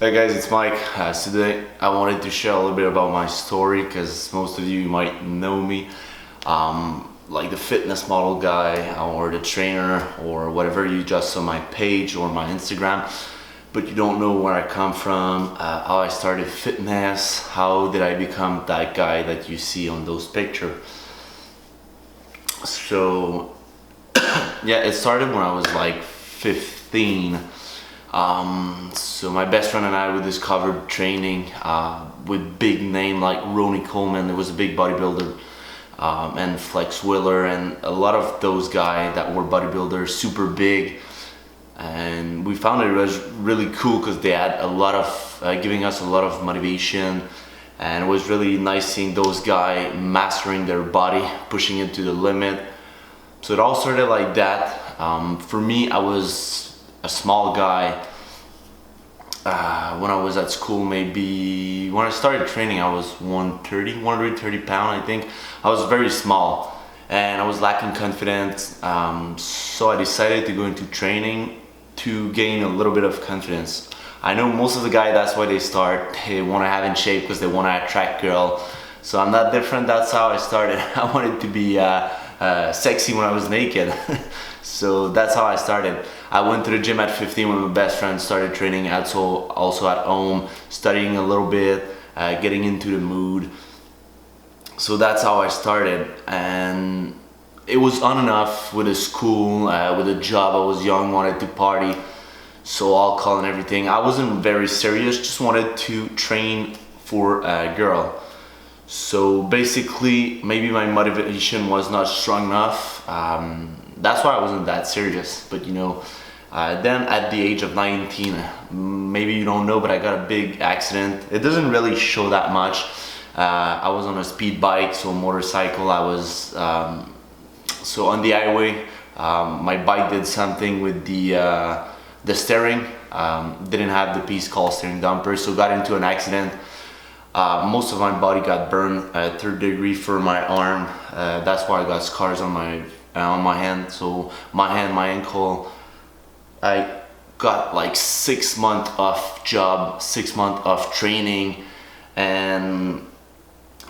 Hey guys, it's Mike. Today I wanted to share a little bit about my story because most of you might know me, like the fitness model guy or the trainer or whatever you just saw my page or my Instagram, but you don't know where I come from, how I started fitness, how did I become that guy that you see on those pictures. So yeah, it started when I was like 15. So my best friend and I, we discovered training with big name like Ronnie Coleman. There was a big bodybuilder, and Flex Wheeler, and a lot of those guys that were bodybuilders, super big. And we found it was really cool because they had a lot of giving us a lot of motivation, and it was really nice seeing those guys mastering their body, pushing it to the limit. So it all started like that. For me, I was a small guy when I was at school. Maybe when I started training I was 130 pounds, I think. I was very small and I was lacking confidence, so I decided to go into training to gain a little bit of confidence. I know most of the guys, that's why they start. They want to have in shape because they want to attract girl. So I'm not different. That's how I started. I wanted to be sexy when I was naked. So that's how I started. I went to the gym at 15 with my best friend, started training also at home, studying a little bit, getting into the mood. So that's how I started, and it was on and off with the school, with a job. I was young, wanted to party, so alcohol and everything. I wasn't very serious, just wanted to train for a girl. So basically, maybe my motivation was not strong enough. That's why I wasn't that serious. But then at the age of 19, maybe you don't know, but I got a big accident. It doesn't really show that much. I was on a speed bike, so motorcycle. I was so on the highway. My bike did something with the steering. Didn't have the piece called steering damper, so got into an accident. Most of my body got burned, third degree for my arm. That's why I got scars on my hand. So my hand, my ankle. I got like 6 months off job, 6 months off training, and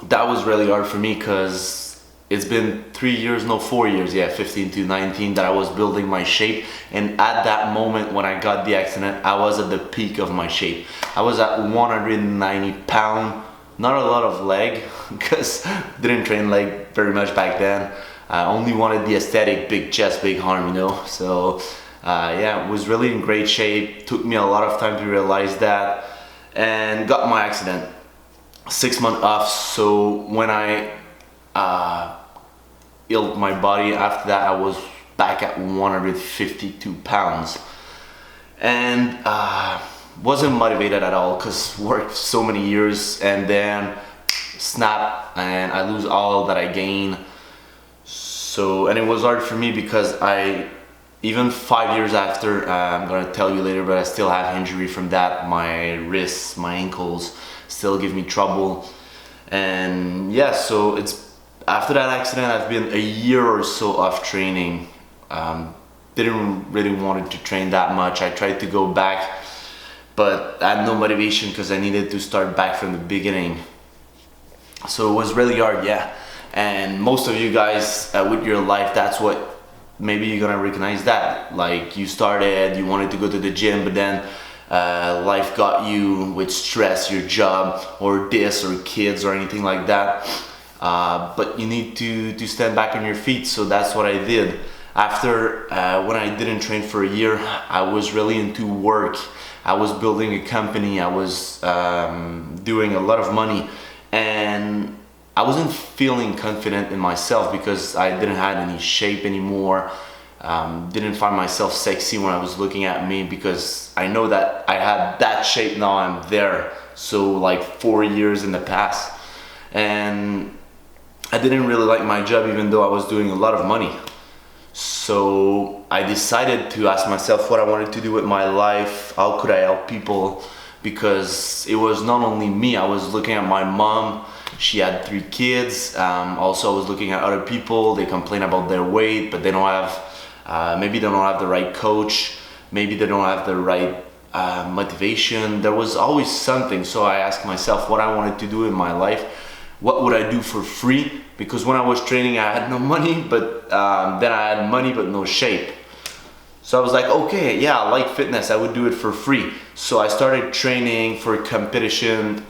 that was really hard for me because it's been 4 years, 15 to 19, that I was building my shape. And at that moment when I got the accident, I was at the peak of my shape. I was at 190 pounds, not a lot of leg because didn't train leg very much back then. I only wanted the aesthetic, big chest, big arm, so yeah, was really in great shape. Took me a lot of time to realize that, and got my accident. 6 months off. So when I healed my body after that, I was back at 152 pounds, and wasn't motivated at all because worked so many years and then snap and I lose all that I gain. So, and it was hard for me because even 5 years after, I'm gonna tell you later, but I still have injury from that. My wrists, my ankles still give me trouble. And yeah, so it's after that accident, I've been a year or so off training. Didn't really want to train that much. I tried to go back, but I had no motivation because I needed to start back from the beginning. So it was really hard, yeah. And most of you guys with your life, that's what maybe you're gonna recognize that. Like you wanted to go to the gym, but then life got you with stress, your job or this or kids or anything like that. But you need to stand back on your feet. So that's what I did. After when I didn't train for a year, I was really into work. I was building a company. I was doing a lot of money, and I wasn't feeling confident in myself because I didn't have any shape anymore. Didn't find myself sexy when I was looking at me because I know that I had that shape, now I'm there. So like 4 years in the past, and I didn't really like my job even though I was doing a lot of money. So I decided to ask myself what I wanted to do with my life. How could I help people? Because it was not only me. I was looking at my mom. She had 3 kids. Also, I was looking at other people. They complain about their weight, but they don't have, maybe they don't have the right coach. Maybe they don't have the right motivation. There was always something. So I asked myself what I wanted to do in my life. What would I do for free? Because when I was training, I had no money, but then I had money but no shape. So I was like, okay, yeah, I like fitness. I would do it for free. So I started training for competition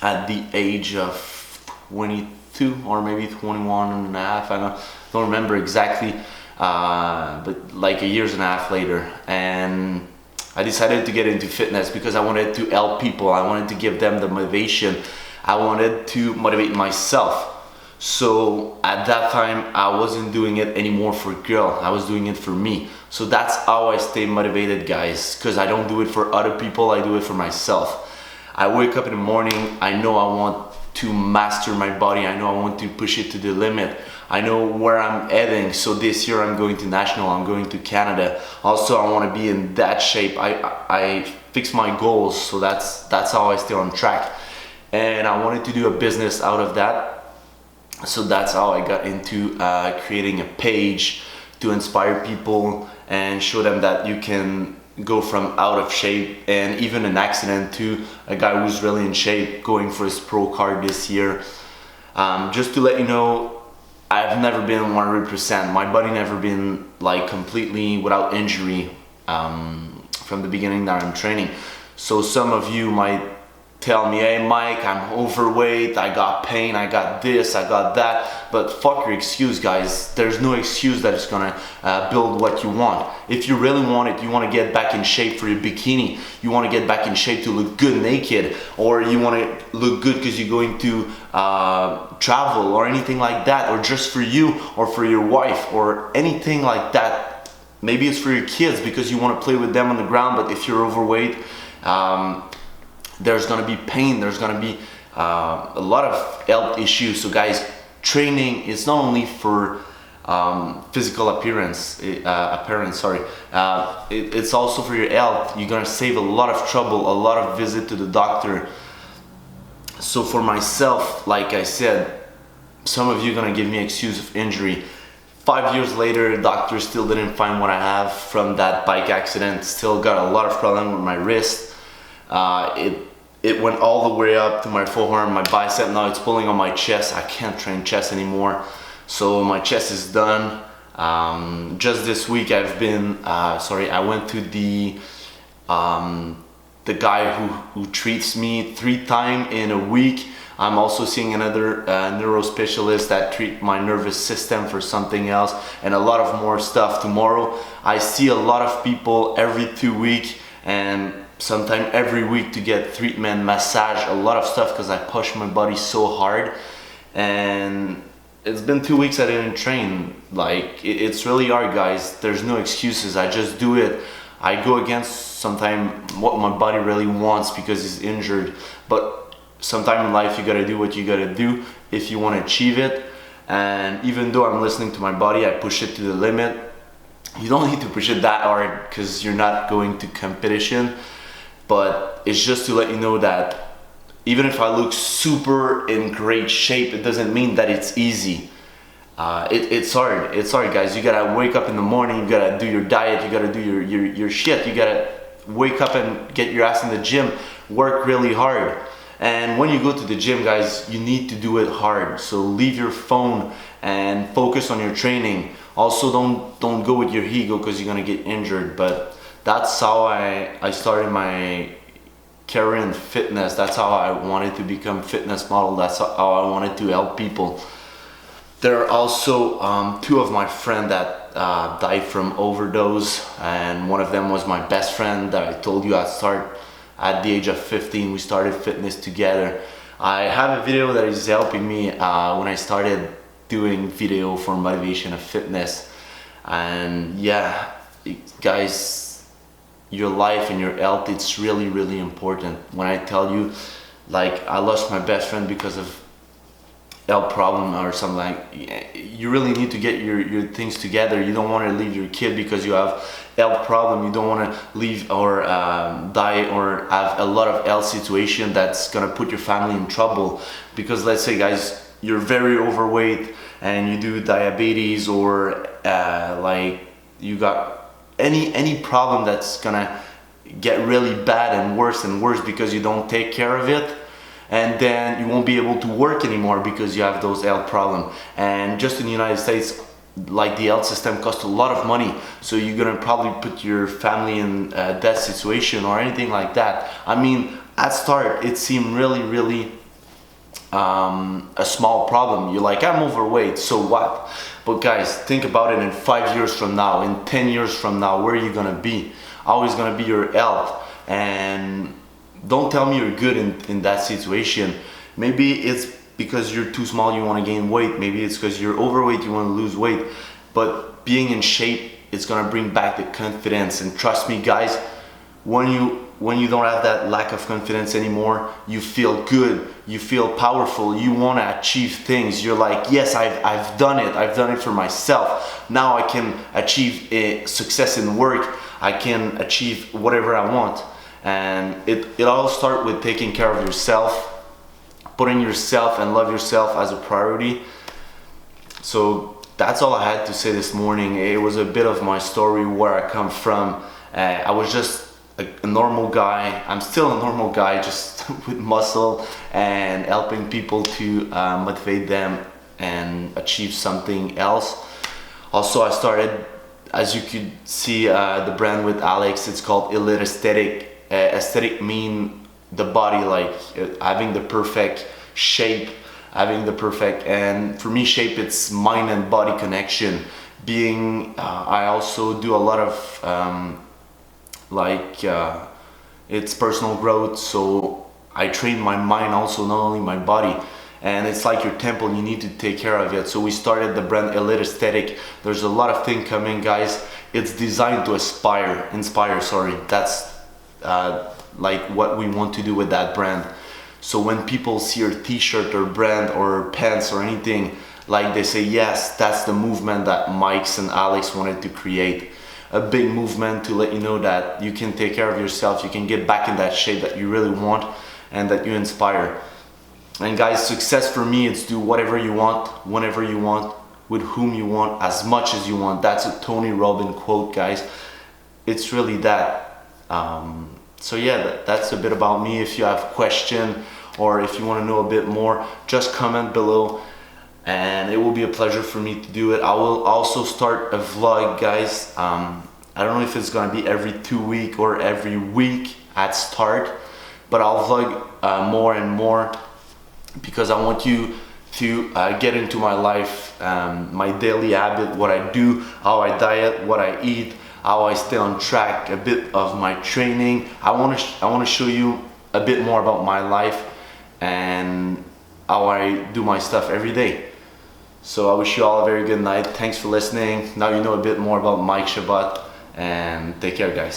at the age of 22 or maybe 21 and a half. I don't remember exactly, but like a years and a half later. And I decided to get into fitness because I wanted to help people. I wanted to give them the motivation. I wanted to motivate myself. So at that time, I wasn't doing it anymore for a girl. I was doing it for me. So that's how I stay motivated, guys, because I don't do it for other people. I do it for myself. I wake up in the morning. I know I want to master my body. I know I want to push it to the limit. I know where I'm heading. So this year I'm going to national. I'm going to Canada. Also, I want to be in that shape. I fix my goals. So that's how I stay on track. And I wanted to do a business out of that. So that's how I got into creating a page to inspire people and show them that you can go from out of shape and even an accident to a guy who's really in shape going for his pro card this year. Just to let you know, I've never been 100%. My body never been like completely without injury from the beginning that I'm training. So some of you might tell me, hey Mike, I'm overweight, I got pain, I got this, I got that, but fuck your excuse, guys. There's no excuse that is gonna build what you want. If you really want it, you want to get back in shape for your bikini, you want to get back in shape to look good naked, or you want to look good because you're going to travel or anything like that, or just for you or for your wife or anything like that. Maybe it's for your kids because you want to play with them on the ground, but if you're overweight, there's gonna be pain, there's gonna be a lot of health issues. So guys, training is not only for physical appearance, it's also for your health. You're gonna save a lot of trouble, a lot of visit to the doctor. So for myself, like I said, some of you are gonna give me excuse of injury. 5 years later, doctors still didn't find what I have from that bike accident. Still got a lot of problem with my wrist. It went all the way up to my forearm, my bicep. Now it's pulling on my chest. I can't train chest anymore. So my chest is done. Just this week I've been, I went to the guy who treats me 3 times in a week. I'm also seeing another neuro specialist that treat my nervous system for something else, and a lot of more stuff tomorrow. I see a lot of people every 2 weeks and sometime every week to get treatment, massage, a lot of stuff because I push my body so hard. And it's been 2 weeks I didn't train. Like it's really hard, guys. There's no excuses. I just do it. I go against sometimes what my body really wants because it's injured, but sometime in life you gotta do what you gotta do if you want to achieve it. And even though I'm listening to my body, I push it to the limit. You don't need to push it that hard because you're not going to competition, but it's just to let you know that even if I look super in great shape, it doesn't mean that it's easy. It's hard, guys. You gotta wake up in the morning, you gotta do your diet, you gotta do your shit, you gotta wake up and get your ass in the gym, work really hard. And when you go to the gym, guys, you need to do it hard. So leave your phone and focus on your training. Also, don't go with your ego because you're gonna get injured. But that's how I started my career in fitness. That's how I wanted to become fitness model. That's how I wanted to help people. There are also 2 of my friends that died from overdose, and one of them was my best friend that I told you I'd start at the age of 15. We started fitness together. I have a video that is helping me when I started doing video for motivation of fitness. And yeah, guys, your life and your health, it's really, really important. When I tell you, like, I lost my best friend because of health problem or something, like, you really need to get your things together. You don't want to leave your kid because you have health problem. You don't want to leave or die or have a lot of health situation that's gonna put your family in trouble. Because let's say, guys, you're very overweight and you do diabetes, or like you got any problem that's gonna get really bad and worse because you don't take care of it, and then you won't be able to work anymore because you have those health problems. And just in the United States, like, the health system costs a lot of money, so you're gonna probably put your family in that situation or anything like that. I mean, at start it seemed really a small problem. You're like, I'm overweight, so what? But guys, think about it. In 5 years from now, in 10 years from now, where are you gonna be? Always gonna be your health. And don't tell me you're good in that situation. Maybe it's because you're too small, you want to gain weight. Maybe it's because you're overweight, you want to lose weight. But being in shape, it's gonna bring back the confidence. And trust me, guys, when you don't have that lack of confidence anymore, you feel good, you feel powerful, you want to achieve things. You're like, yes, I've done it for myself. Now I can achieve a success in work, I can achieve whatever I want. And it all starts with taking care of yourself, putting yourself and love yourself as a priority. So that's all I had to say this morning. It was a bit of my story, where I come from. I was just a normal guy. I'm still a normal guy, just with muscle and helping people to motivate them and achieve something else. Also, I started, as you could see, the brand with Alex. It's called Elite Aesthetic. Aesthetic mean the body, like having the perfect shape, and for me, shape, it's mind and body connection. I also do a lot of it's personal growth, so I train my mind also, not only my body. And it's like your temple, you need to take care of it. So we started the brand Elite Aesthetic. There's a lot of things coming, guys. It's designed to inspire, that's like what we want to do with that brand. So when people see your t-shirt or brand or pants or anything, like, they say, yes, that's the movement that Mike's and Alex wanted to create. A big movement to let you know that you can take care of yourself, you can get back in that shape that you really want and that you inspire. And guys, success for me is do whatever you want, whenever you want, with whom you want, as much as you want. That's a Tony Robbins quote, guys. It's really that. So yeah, that's a bit about me. If you have question, or if you want to know a bit more, just comment below, and it will be a pleasure for me to do it. I will also start a vlog, guys. I don't know if it's gonna be every 2 weeks or every week at start, but I'll vlog more and more, because I want you to get into my life, my daily habit, what I do, how I diet, what I eat, how I stay on track, a bit of my training. I want to show you a bit more about my life and how I do my stuff every day. So I wish you all a very good night. Thanks for listening. Now you know a bit more about Mike Chabot, and take care, guys.